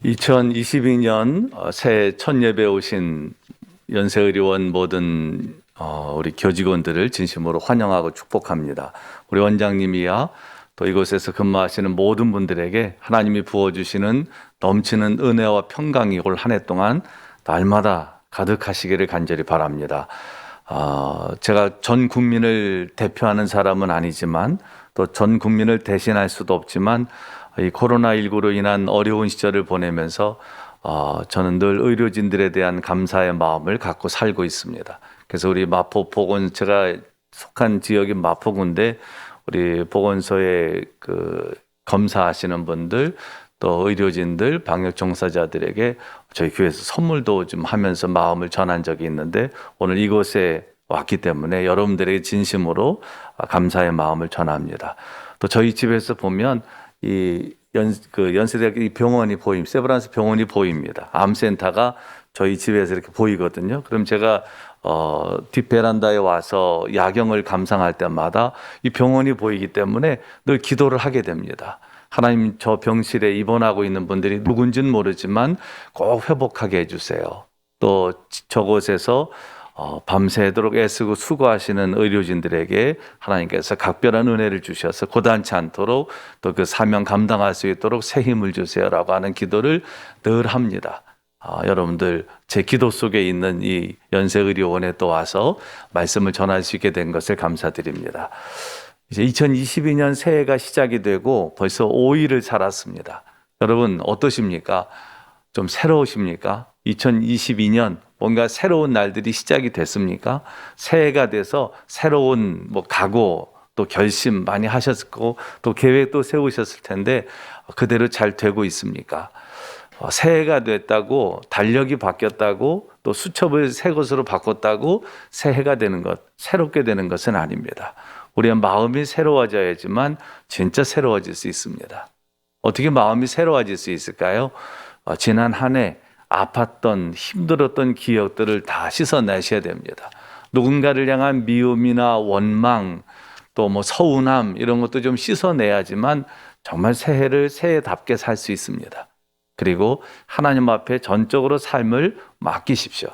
2022년 새해 첫 예배 오신 연세의료원 모든 우리 교직원들을 진심으로 환영하고 축복합니다. 우리 원장님이야 또 이곳에서 근무하시는 모든 분들에게 하나님이 부어주시는 넘치는 은혜와 평강이 올 한 해 동안 날마다 가득하시기를 간절히 바랍니다. 제가 전 국민을 대표하는 사람은 아니지만 또 전 국민을 대신할 수도 없지만 이 코로나19로 인한 어려운 시절을 보내면서 저는 늘 의료진들에 대한 감사의 마음을 갖고 살고 있습니다. 그래서 우리 마포보건, 제가 속한 지역이 마포구인데 우리 보건소에 검사하시는 분들 또 의료진들, 방역 종사자들에게 저희 교회에서 선물도 좀 하면서 마음을 전한 적이 있는데 오늘 이곳에 왔기 때문에 여러분들에게 진심으로 감사의 마음을 전합니다. 또 저희 집에서 보면 이 연세대학교 이 병원이 보입니다. 세브란스 병원이 보입니다. 암센터가 저희 집에서 이렇게 보이거든요. 그럼 제가 뒷베란다에 와서 야경을 감상할 때마다 이 병원이 보이기 때문에 늘 기도를 하게 됩니다. 하나님, 저 병실에 입원하고 있는 분들이 누군지는 모르지만 꼭 회복하게 해주세요. 또 저곳에서 밤새도록 애쓰고 수고하시는 의료진들에게 하나님께서 각별한 은혜를 주셔서 고단치 않도록 또 그 사명 감당할 수 있도록 새 힘을 주세요라고 하는 기도를 늘 합니다. 여러분들 제 기도 속에 있는 이 연세의료원에 또 와서 말씀을 전할 수 있게 된 것을 감사드립니다. 이제 2022년 새해가 시작이 되고 벌써 5일을 살았습니다. 여러분 어떠십니까? 좀 새로우십니까? 2022년 뭔가 새로운 날들이 시작이 됐습니까? 새해가 돼서 새로운 각오 또 결심 많이 하셨고 또 계획도 세우셨을 텐데 그대로 잘 되고 있습니까? 새해가 됐다고 달력이 바뀌었다고 또 수첩을 새 것으로 바꿨다고 새해가 되는 것, 새롭게 되는 것은 아닙니다. 우리의 마음이 새로워져야지만 진짜 새로워질 수 있습니다. 어떻게 마음이 새로워질 수 있을까요? 지난 한 해 아팠던 힘들었던 기억들을 다 씻어내셔야 됩니다. 누군가를 향한 미움이나 원망 또 서운함 이런 것도 좀 씻어내야지만 정말 새해를 새해답게 살 수 있습니다. 그리고 하나님 앞에 전적으로 삶을 맡기십시오.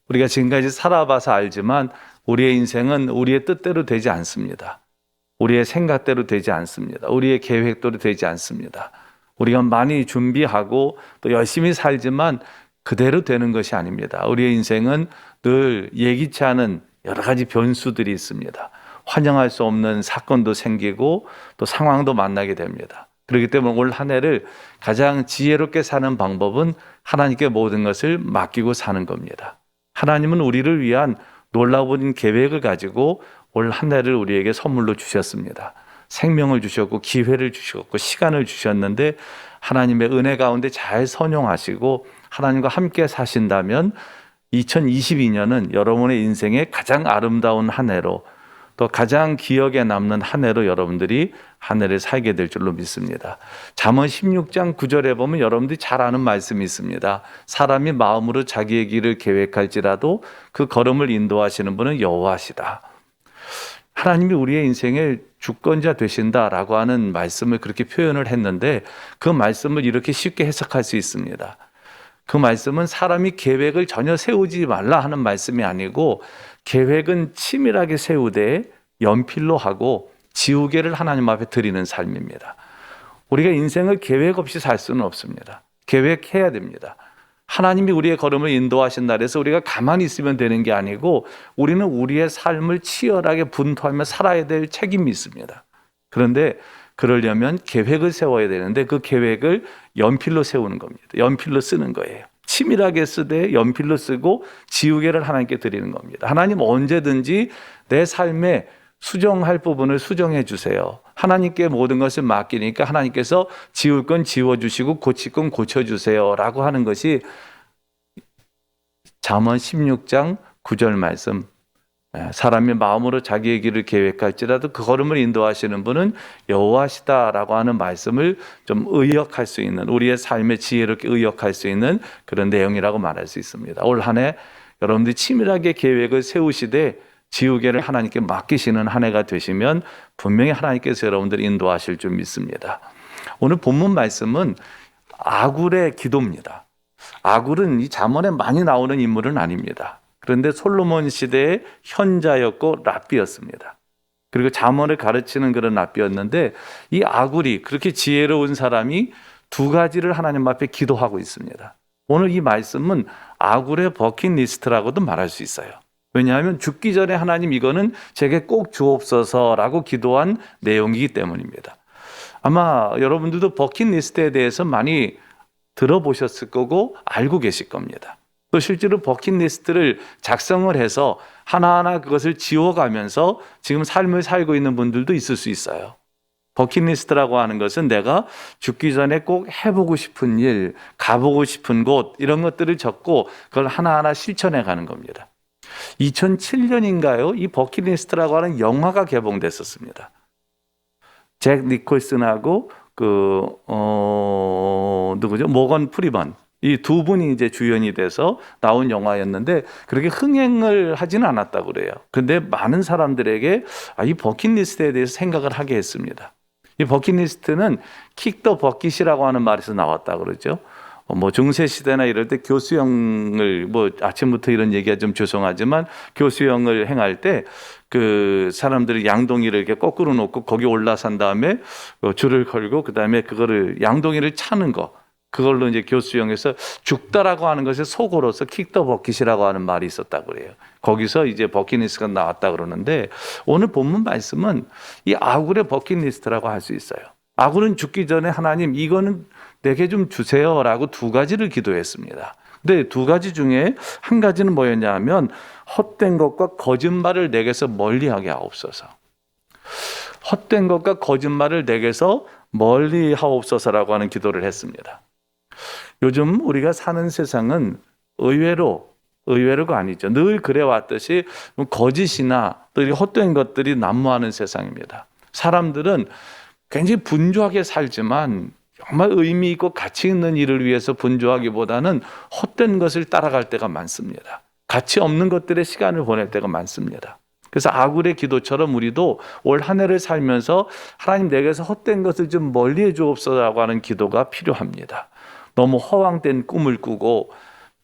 우리가 지금까지 살아봐서 알지만 우리의 인생은 우리의 뜻대로 되지 않습니다. 우리의 생각대로 되지 않습니다. 우리의 계획대로 되지 않습니다. 우리가 많이 준비하고 또 열심히 살지만 그대로 되는 것이 아닙니다. 우리의 인생은 늘 예기치 않은 여러 가지 변수들이 있습니다. 환영할 수 없는 사건도 생기고 또 상황도 만나게 됩니다. 그렇기 때문에 올 한 해를 가장 지혜롭게 사는 방법은 하나님께 모든 것을 맡기고 사는 겁니다. 하나님은 우리를 위한 놀라운 계획을 가지고 올 한 해를 우리에게 선물로 주셨습니다. 생명을 주셨고 기회를 주셨고 시간을 주셨는데 하나님의 은혜 가운데 잘 선용하시고 하나님과 함께 사신다면 2022년은 여러분의 인생의 가장 아름다운 한 해로 또 가장 기억에 남는 한 해로 여러분들이 한 해를 살게 될 줄로 믿습니다. 잠언 16장 9절에 보면 여러분들이 잘 아는 말씀이 있습니다. 사람이 마음으로 자기의 길을 계획할지라도 그 걸음을 인도하시는 분은 여호와시다. 하나님이 우리의 인생의 주권자 되신다라고 하는 말씀을 그렇게 표현을 했는데 그 말씀을 이렇게 쉽게 해석할 수 있습니다. 그 말씀은 사람이 계획을 전혀 세우지 말라 하는 말씀이 아니고 계획은 치밀하게 세우되 연필로 하고 지우개를 하나님 앞에 드리는 삶입니다. 우리가 인생을 계획 없이 살 수는 없습니다. 계획해야 됩니다. 하나님이 우리의 걸음을 인도하신다 해서 우리가 가만히 있으면 되는 게 아니고 우리는 우리의 삶을 치열하게 분투하며 살아야 될 책임이 있습니다. 그런데 그러려면 계획을 세워야 되는데 그 계획을 연필로 세우는 겁니다. 연필로 쓰는 거예요. 치밀하게 쓰되 연필로 쓰고 지우개를 하나님께 드리는 겁니다. 하나님 언제든지 내 삶에 수정할 부분을 수정해 주세요. 하나님께 모든 것을 맡기니까 하나님께서 지울 건 지워주시고 고칠 건 고쳐주세요 라고 하는 것이 잠언 16장 9절 말씀. 사람이 마음으로 자기의 길을 계획할지라도 그 걸음을 인도하시는 분은 여호와시다라고 하는 말씀을 좀 의역할 수 있는 우리의 삶에 지혜롭게 의역할 수 있는 그런 내용이라고 말할 수 있습니다. 올 한 해 여러분들이 치밀하게 계획을 세우시되 지우개를 하나님께 맡기시는 한 해가 되시면 분명히 하나님께서 여러분들을 인도하실 줄 믿습니다. 오늘 본문 말씀은 아굴의 기도입니다. 아굴은 이 잠언에 많이 나오는 인물은 아닙니다. 그런데 솔로몬 시대의 현자였고 랍비였습니다. 그리고 잠언을 가르치는 그런 랍비였는데 이 아굴이 그렇게 지혜로운 사람이 두 가지를 하나님 앞에 기도하고 있습니다. 오늘 이 말씀은 아굴의 버킷리스트라고도 말할 수 있어요. 왜냐하면 죽기 전에 하나님 이거는 제게 꼭 주옵소서라고 기도한 내용이기 때문입니다. 아마 여러분들도 버킷리스트에 대해서 많이 들어보셨을 거고 알고 계실 겁니다. 또 실제로 버킷리스트를 작성을 해서 하나하나 그것을 지워가면서 지금 삶을 살고 있는 분들도 있을 수 있어요. 버킷리스트라고 하는 것은 내가 죽기 전에 꼭 해보고 싶은 일, 가보고 싶은 곳 이런 것들을 적고 그걸 하나하나 실천해 가는 겁니다. 2007년인가요? 이 버킷리스트라고 하는 영화가 개봉됐었습니다. 잭 니콜슨하고 누구죠? 모건 프리먼. 이 두 분이 이제 주연이 돼서 나온 영화였는데 그렇게 흥행을 하지는 않았다고 그래요. 근데 많은 사람들에게 이 버킷리스트에 대해서 생각을 하게 했습니다. 이 버킷리스트는 킥 더 버킷이라고 하는 말에서 나왔다 그러죠. 뭐 중세 시대나 이럴 때 교수형을 뭐 아침부터 이런 얘기가 좀 죄송하지만 교수형을 행할 때 그 사람들이 양동이를 이렇게 거꾸로 놓고 거기 올라선 다음에 줄을 걸고 그 다음에 그거를 양동이를 차는 거 그걸로 이제 교수형에서 죽다라고 하는 것의 속어로서 킥 더 버킷이라고 하는 말이 있었다고 그래요. 거기서 이제 버킷리스트가 나왔다 그러는데 오늘 본문 말씀은 이 아굴의 버킷리스트라고 할 수 있어요. 아굴은 죽기 전에 하나님 이거는 내게 좀 주세요라고 두 가지를 기도했습니다. 근데 두 가지 중에 한 가지는 뭐였냐 하면 헛된 것과 거짓말을 내게서 멀리하게 하옵소서. 헛된 것과 거짓말을 내게서 멀리하옵소서라고 하는 기도를 했습니다. 요즘 우리가 사는 세상은 의외로가 아니죠. 늘 그래왔듯이 거짓이나 또 헛된 것들이 난무하는 세상입니다. 사람들은 굉장히 분주하게 살지만 정말 의미 있고 가치 있는 일을 위해서 분주하기보다는 헛된 것을 따라갈 때가 많습니다. 가치 없는 것들의 시간을 보낼 때가 많습니다. 그래서 아굴의 기도처럼 우리도 올 한 해를 살면서 하나님 내게서 헛된 것을 좀 멀리해 주옵소서라고 하는 기도가 필요합니다. 너무 허황된 꿈을 꾸고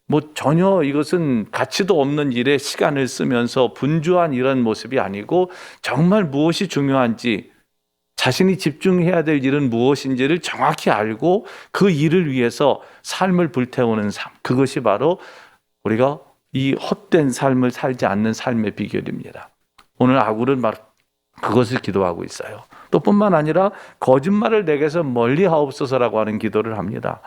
뭐 전혀 이것은 가치도 없는 일에 시간을 쓰면서 분주한 이런 모습이 아니고 정말 무엇이 중요한지 자신이 집중해야 될 일은 무엇인지를 정확히 알고 그 일을 위해서 삶을 불태우는 삶. 그것이 바로 우리가 이 헛된 삶을 살지 않는 삶의 비결입니다. 오늘 아굴은 바로 그것을 기도하고 있어요. 또 뿐만 아니라 거짓말을 내게서 멀리 하옵소서라고 하는 기도를 합니다.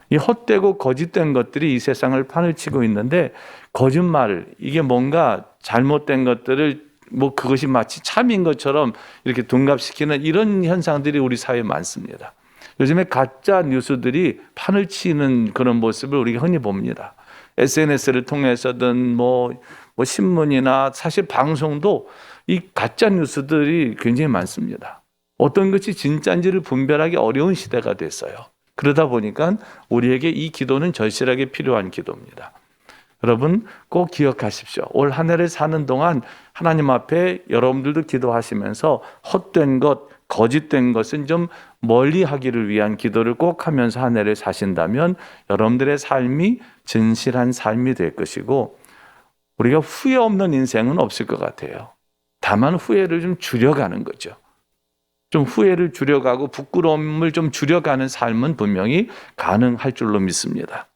이 헛되고 거짓된 것들이 이 세상을 판을 치고 있는데 거짓말, 이게 뭔가 잘못된 것들을 뭐 그것이 마치 참인 것처럼 이렇게 둔갑시키는 이런 현상들이 우리 사회에 많습니다. 요즘에 가짜 뉴스들이 판을 치는 그런 모습을 우리가 흔히 봅니다. SNS를 통해서든 뭐 신문이나 사실 방송도 이 가짜 뉴스들이 굉장히 많습니다. 어떤 것이 진짜인지를 분별하기 어려운 시대가 됐어요. 그러다 보니까 우리에게 이 기도는 절실하게 필요한 기도입니다. 여러분 꼭 기억하십시오. 올 한 해를 사는 동안 하나님 앞에 여러분들도 기도하시면서 헛된 것, 거짓된 것은 좀 멀리 하기를 위한 기도를 꼭 하면서 한 해를 사신다면 여러분들의 삶이 진실한 삶이 될 것이고 우리가 후회 없는 인생은 없을 것 같아요. 다만 후회를 좀 줄여가는 거죠. 좀 후회를 줄여가고 부끄러움을 좀 줄여가는 삶은 분명히 가능할 줄로 믿습니다.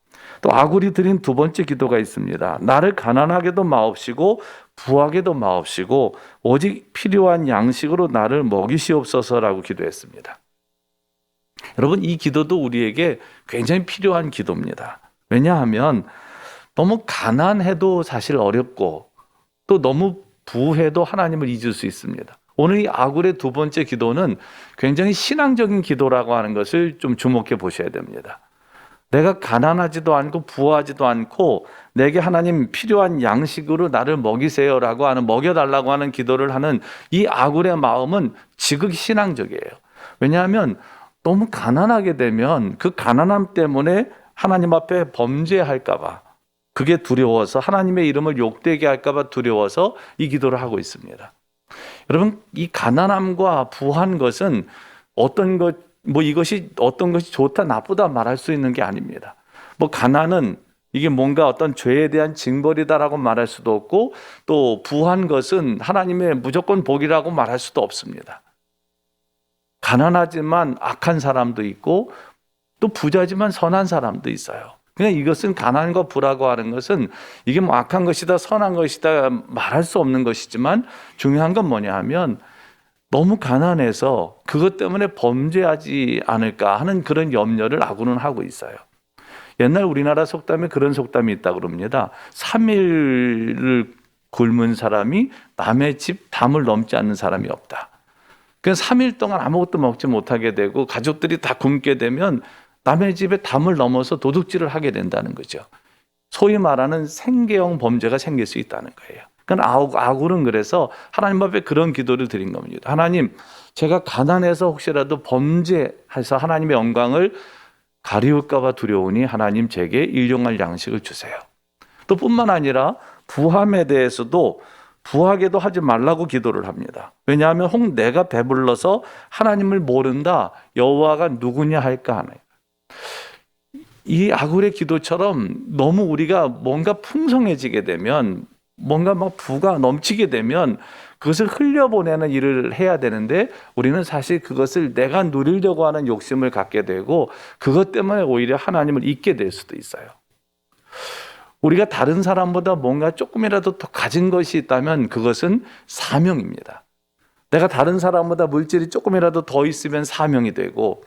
또 아굴이 드린 두 번째 기도가 있습니다. 나를 가난하게도 마옵시고 부하게도 마옵시고 오직 필요한 양식으로 나를 먹이시옵소서라고 기도했습니다. 여러분 이 기도도 우리에게 굉장히 필요한 기도입니다. 왜냐하면 너무 가난해도 사실 어렵고 또 너무 부해도 하나님을 잊을 수 있습니다. 오늘 이 아굴의 두 번째 기도는 굉장히 신앙적인 기도라고 하는 것을 좀 주목해 보셔야 됩니다. 내가 가난하지도 않고 부하지도 않고 내게 하나님 필요한 양식으로 나를 먹이세요라고 하는 먹여달라고 하는 기도를 하는 이 아굴의 마음은 지극히 신앙적이에요. 왜냐하면 너무 가난하게 되면 그 가난함 때문에 하나님 앞에 범죄할까 봐 그게 두려워서 하나님의 이름을 욕되게 할까 봐 두려워서 이 기도를 하고 있습니다. 여러분 이 가난함과 부한 것은 어떤 것 뭐 이것이 어떤 것이 좋다 나쁘다 말할 수 있는 게 아닙니다. 뭐 가난은 이게 뭔가 어떤 죄에 대한 징벌이다라고 말할 수도 없고, 또 부한 것은 하나님의 무조건 복이라고 말할 수도 없습니다. 가난하지만 악한 사람도 있고, 또 부자지만 선한 사람도 있어요. 그냥 이것은 가난과 부라고 하는 것은 이게 뭐 악한 것이다 선한 것이다 말할 수 없는 것이지만, 중요한 건 뭐냐 하면 너무 가난해서 그것 때문에 범죄하지 않을까 하는 그런 염려를 아군은 하고 있어요. 옛날 우리나라 속담에 그런 속담이 있다고 그럽니다. 3일을 굶은 사람이 남의 집 담을 넘지 않는 사람이 없다. 그냥 3일 동안 아무것도 먹지 못하게 되고 가족들이 다 굶게 되면 남의 집에 담을 넘어서 도둑질을 하게 된다는 거죠. 소위 말하는 생계형 범죄가 생길 수 있다는 거예요. 그러니까 아굴은 그래서 하나님 앞에 그런 기도를 드린 겁니다. 하나님, 제가 가난해서 혹시라도 범죄해서 하나님의 영광을 가리울까 봐 두려우니 하나님 제게 일용할 양식을 주세요. 또 뿐만 아니라 부함에 대해서도 부하게도 하지 말라고 기도를 합니다. 왜냐하면 혹 내가 배불러서 하나님을 모른다, 여호와가 누구냐 할까 하네. 이 아굴의 기도처럼 너무 우리가 뭔가 풍성해지게 되면, 뭔가 막 부가 넘치게 되면 그것을 흘려보내는 일을 해야 되는데, 우리는 사실 그것을 내가 누리려고 하는 욕심을 갖게 되고 그것 때문에 오히려 하나님을 잊게 될 수도 있어요. 우리가 다른 사람보다 뭔가 조금이라도 더 가진 것이 있다면 그것은 사명입니다. 내가 다른 사람보다 물질이 조금이라도 더 있으면 사명이 되고,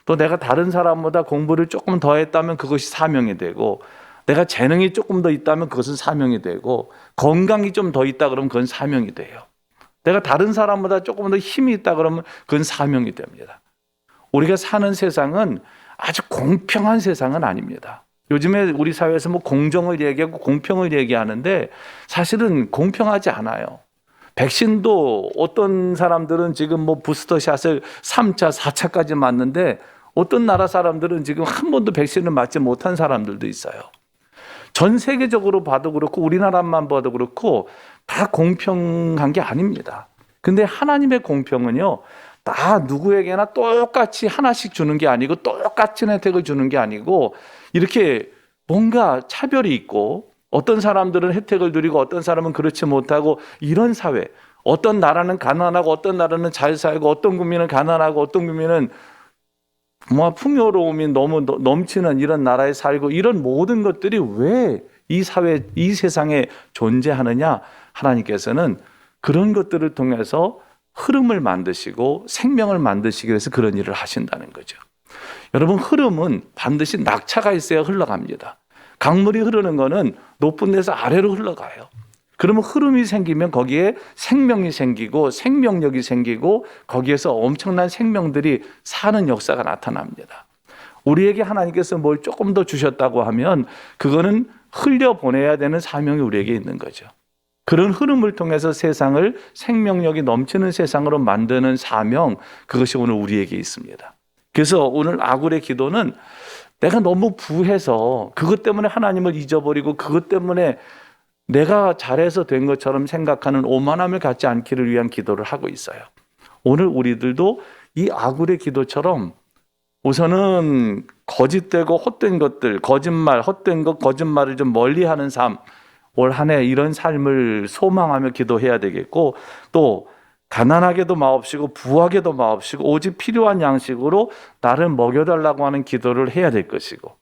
또 내가 다른 사람보다 공부를 조금 더 했다면 그것이 사명이 되고, 내가 재능이 조금 더 있다면 그것은 사명이 되고, 건강이 좀 더 있다 그러면 그건 사명이 돼요. 내가 다른 사람보다 조금 더 힘이 있다 그러면 그건 사명이 됩니다. 우리가 사는 세상은 아주 공평한 세상은 아닙니다. 요즘에 우리 사회에서 뭐 공정을 얘기하고 공평을 얘기하는데 사실은 공평하지 않아요. 백신도 어떤 사람들은 지금 뭐 부스터샷을 3차, 4차까지 맞는데 어떤 나라 사람들은 지금 한 번도 백신을 맞지 못한 사람들도 있어요. 전 세계적으로 봐도 그렇고 우리나라만 봐도 그렇고 다 공평한 게 아닙니다. 근데 하나님의 공평은요, 다 누구에게나 똑같이 하나씩 주는 게 아니고 똑같은 혜택을 주는 게 아니고 이렇게 뭔가 차별이 있고, 어떤 사람들은 혜택을 누리고 어떤 사람은 그렇지 못하고, 이런 사회, 어떤 나라는 가난하고 어떤 나라는 잘 살고 어떤 국민은 가난하고 어떤 국민은 뭐 풍요로움이 너무 넘치는 이런 나라에 살고, 이런 모든 것들이 왜 이 사회, 이 세상에 존재하느냐? 하나님께서는 그런 것들을 통해서 흐름을 만드시고 생명을 만드시기 위해서 그런 일을 하신다는 거죠. 여러분, 흐름은 반드시 낙차가 있어야 흘러갑니다. 강물이 흐르는 거는 높은 데서 아래로 흘러가요. 그러면 흐름이 생기면 거기에 생명이 생기고 생명력이 생기고 거기에서 엄청난 생명들이 사는 역사가 나타납니다. 우리에게 하나님께서 뭘 조금 더 주셨다고 하면 그거는 흘려보내야 되는 사명이 우리에게 있는 거죠. 그런 흐름을 통해서 세상을 생명력이 넘치는 세상으로 만드는 사명, 그것이 오늘 우리에게 있습니다. 그래서 오늘 아굴의 기도는 내가 너무 부해서 그것 때문에 하나님을 잊어버리고 그것 때문에 내가 잘해서 된 것처럼 생각하는 오만함을 갖지 않기를 위한 기도를 하고 있어요. 오늘 우리들도 이 아굴의 기도처럼 우선은 거짓되고 헛된 것들, 거짓말, 헛된 것, 거짓말을 좀 멀리하는 삶, 올 한 해 이런 삶을 소망하며 기도해야 되겠고, 또 가난하게도 마옵시고 부하게도 마옵시고 오직 필요한 양식으로 나를 먹여달라고 하는 기도를 해야 될 것이고,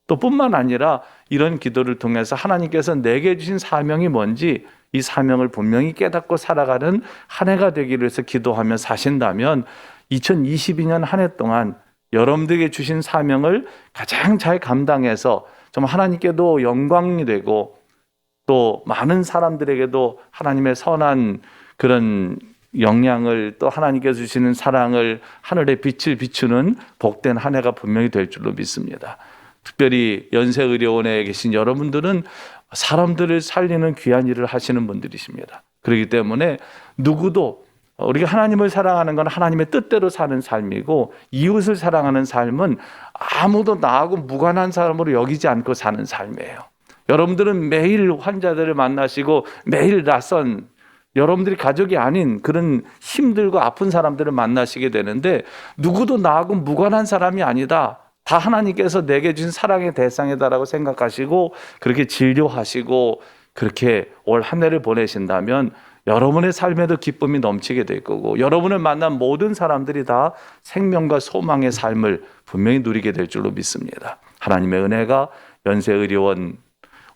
또 뿐만 아니라 이런 기도를 통해서 하나님께서 내게 주신 사명이 뭔지 이 사명을 분명히 깨닫고 살아가는 한 해가 되기를 위해서 기도하며 사신다면 2022년 한 해 동안 여러분들에게 주신 사명을 가장 잘 감당해서 좀 하나님께도 영광이 되고 또 많은 사람들에게도 하나님의 선한 그런 영향을, 또 하나님께서 주시는 사랑을, 하늘의 빛을 비추는 복된 한 해가 분명히 될 줄로 믿습니다. 특별히 연세의료원에 계신 여러분들은 사람들을 살리는 귀한 일을 하시는 분들이십니다. 그렇기 때문에 누구도, 우리가 하나님을 사랑하는 건 하나님의 뜻대로 사는 삶이고, 이웃을 사랑하는 삶은 아무도 나하고 무관한 사람으로 여기지 않고 사는 삶이에요. 여러분들은 매일 환자들을 만나시고 매일 낯선 여러분들이 가족이 아닌 그런 힘들고 아픈 사람들을 만나시게 되는데, 누구도 나하고 무관한 사람이 아니다, 다 하나님께서 내게 주신 사랑의 대상이다라고 생각하시고 그렇게 진료하시고 그렇게 올 한 해를 보내신다면 여러분의 삶에도 기쁨이 넘치게 될 거고, 여러분을 만난 모든 사람들이 다 생명과 소망의 삶을 분명히 누리게 될 줄로 믿습니다. 하나님의 은혜가 연세의료원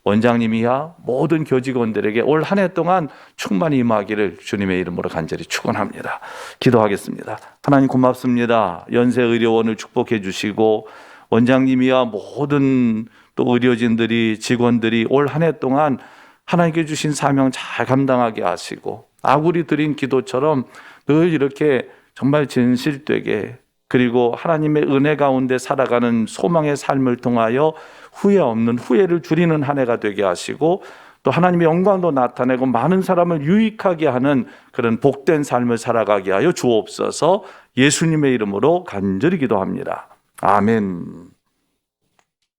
원장님이야 모든 교직원들에게 올 한 해 동안 충만히 임하기를 주님의 이름으로 간절히 축원합니다. 기도하겠습니다. 하나님 고맙습니다. 연세의료원을 축복해 주시고 원장님이야 모든 또 의료진들이, 직원들이 올 한 해 동안 하나님께 주신 사명 잘 감당하게 하시고, 아구리 드린 기도처럼 늘 이렇게 정말 진실되게, 그리고 하나님의 은혜 가운데 살아가는 소망의 삶을 통하여 후회 없는, 후회를 줄이는 한 해가 되게 하시고, 또 하나님의 영광도 나타내고 많은 사람을 유익하게 하는 그런 복된 삶을 살아가게 하여 주옵소서. 예수님의 이름으로 간절히 기도합니다. 아멘.